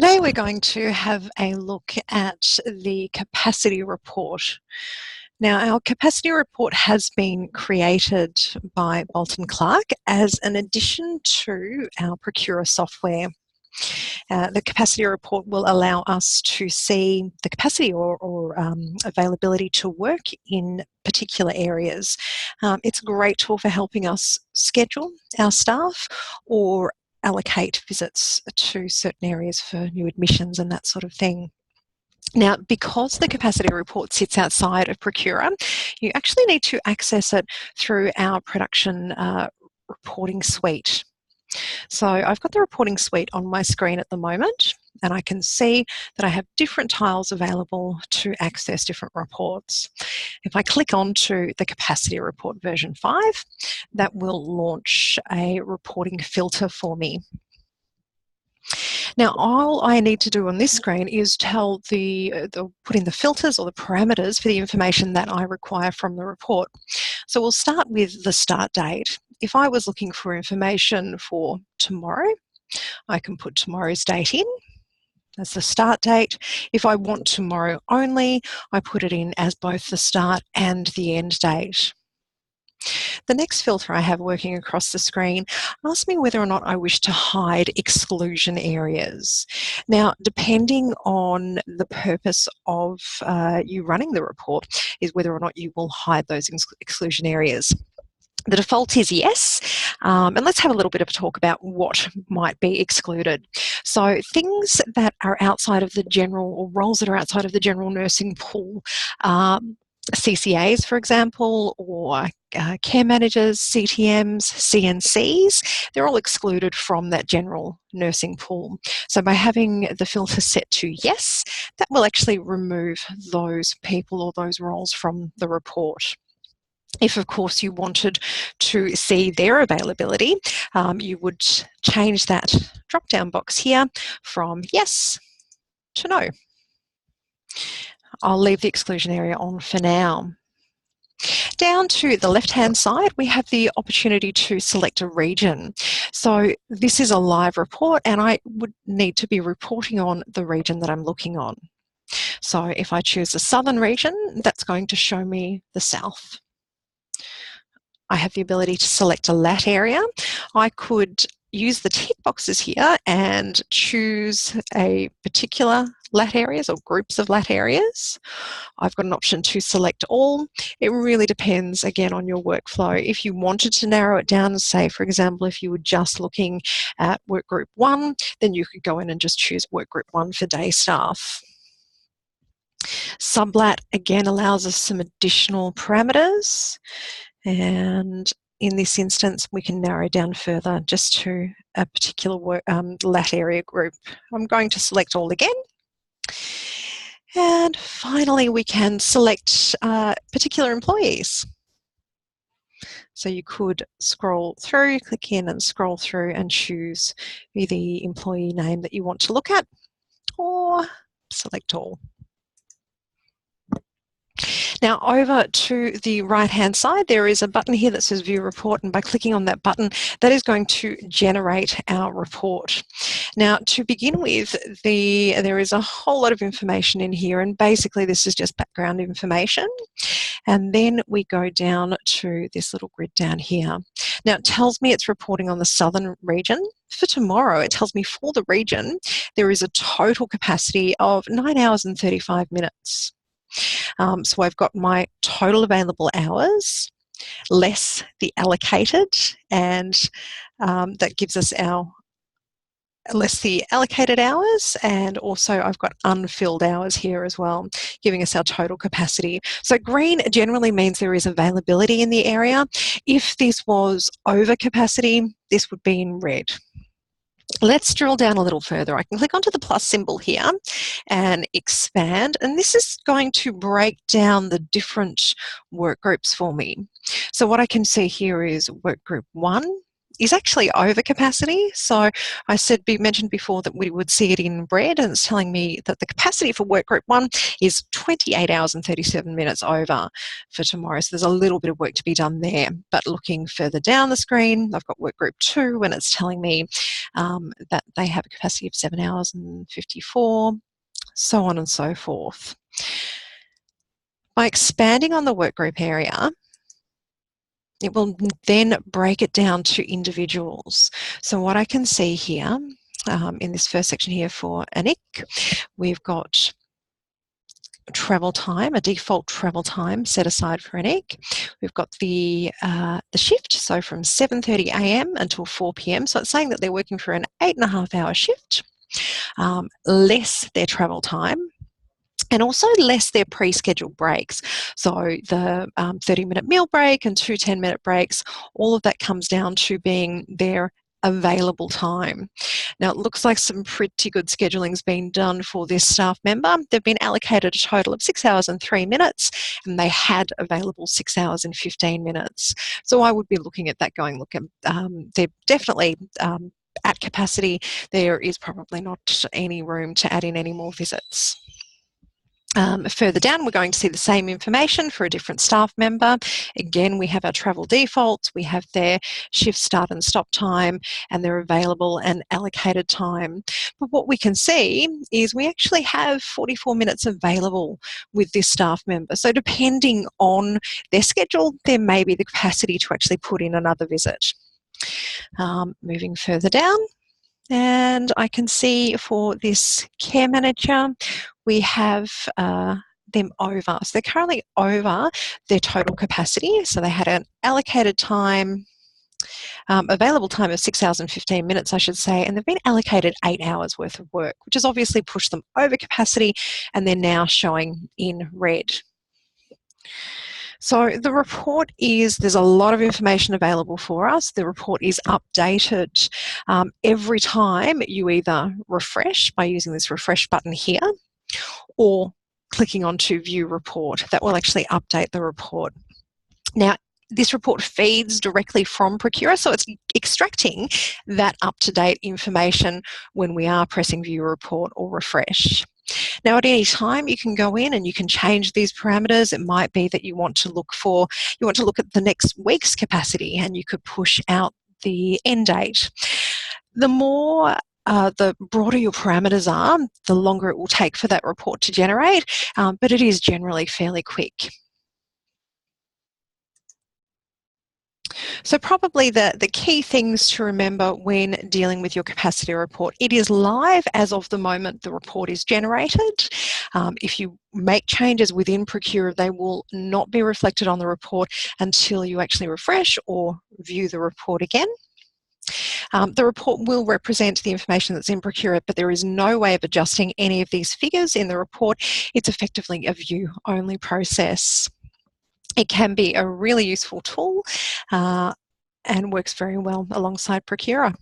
Today we're going to have a look at the capacity report. Now, our capacity report has been created by Bolton Clark as an addition to our Procura software. The capacity report will allow us to see the capacity or availability to work in particular areas. It's a great tool for helping us schedule our staff or allocate visits to certain areas for new admissions and that sort of thing. Now, because the capacity report sits outside of Procura, you actually need to access it through our production reporting suite. So I've got the reporting suite on my screen at the moment, and I can see that I have different tiles available to access different reports. If I click onto the capacity report version 5, that will launch a reporting filter for me. Now, all I need to do on this screen is tell put in the filters or the parameters for the information that I require from the report. So we'll start with the start date. If I was looking for information for tomorrow, I can put tomorrow's date in as the start date. If I want tomorrow only, I put it in as both the start and the end date. The next filter I have working across the screen asks me whether or not I wish to hide exclusion areas. Now, depending on the purpose of you running the report is whether or not you will hide those exclusion areas. The default is yes, and let's have a little bit of a talk about what might be excluded. So things that are outside of the general, or roles that are outside of the general nursing pool, CCAs, for example, or care managers, CTMs, CNCs, they're all excluded from that general nursing pool. So by having the filter set to yes, that will actually remove those people or those roles from the report. If, of course, you wanted to see their availability, you would change that drop-down box here from yes to no. I'll leave the exclusion area on for now. Down to the left-hand side, we have the opportunity to select a region. So this is a live report, and I would need to be reporting on the region that I'm looking on. So if I choose the southern region, that's going to show me the south. I have the ability to select a LAT area. I could use the tick boxes here and choose a particular LAT areas or groups of LAT areas. I've got an option to select all. It really depends, again, on your workflow. If you wanted to narrow it down, say, for example, if you were just looking at work group 1, then you could go in and just choose work group 1 for day staff. Sublat, again, allows us some additional parameters. And in this instance, we can narrow down further just to a particular LAT area group. I'm going to select all again. And finally, we can select particular employees. So you could scroll through, click in and scroll through and choose the employee name that you want to look at, or select all. Now over to the right-hand side, there is a button here that says View Report, and by clicking on that button, that is going to generate our report. Now, to begin with, there is a whole lot of information in here, and basically this is just background information. And then we go down to this little grid down here. Now, it tells me it's reporting on the southern region. For tomorrow, it tells me for the region, there is a total capacity of 9 hours and 35 minutes. So I've got my total available hours, less the allocated, and that gives us less the allocated hours, and also I've got unfilled hours here as well, giving us our total capacity. So green generally means there is availability in the area. If this was over capacity, this would be in red. Let's drill down a little further. I can click onto the plus symbol here and expand, and this is going to break down the different work groups for me. So what I can see here is work group 1 is actually over capacity. So I mentioned before that we would see it in red, and it's telling me that the capacity for workgroup 1 is 28 hours and 37 minutes over for tomorrow. So there's a little bit of work to be done there. But looking further down the screen, I've got workgroup 2, and it's telling me that they have a capacity of 7 hours and 54, so on and so forth. By expanding on the workgroup area, it will then break it down to individuals. So what I can see here in this first section here for ANIC, we've got travel time, a default travel time set aside for ANIC. We've got the shift, so from 7:30 a.m. until 4 p.m. So it's saying that they're working for an 8.5 hour shift, less their travel time, and also less their pre-scheduled breaks. So the 30-minute meal break and 2 10-minute breaks, all of that comes down to being their available time. Now, it looks like some pretty good scheduling's been done for this staff member. They've been allocated a total of 6 hours and 3 minutes, and they had available 6 hours and 15 minutes. So I would be looking at that going, look, they're definitely at capacity. There is probably not any room to add in any more visits. Further down, we're going to see the same information for a different staff member. Again, we have our travel defaults, we have their shift start and stop time, and their available and allocated time. But what we can see is we actually have 44 minutes available with this staff member. So depending on their schedule, there may be the capacity to actually put in another visit. Moving further down, and I can see for this care manager, we have them over. So they're currently over their total capacity. So they had an allocated time, available time of 6 hours and 15 minutes, I should say, and they've been allocated 8 hours worth of work, which has obviously pushed them over capacity, and they're now showing in red. So the report there's a lot of information available for us. The report is updated every time you either refresh by using this refresh button here, or clicking onto view report. That will actually update the report. Now, this report feeds directly from Procura, so it's extracting that up-to-date information when we are pressing view report or refresh. Now, at any time, you can go in and you can change these parameters. It might be that you want to look at the next week's capacity, and you could push out the end date. The broader your parameters are, the longer it will take for that report to generate, but it is generally fairly quick. So probably the key things to remember when dealing with your capacity report, it is live as of the moment the report is generated. If you make changes within Procura, they will not be reflected on the report until you actually refresh or view the report again. The report will represent the information that's in Procura, but there is no way of adjusting any of these figures in the report. It's effectively a view-only process. It can be a really useful tool and works very well alongside Procura.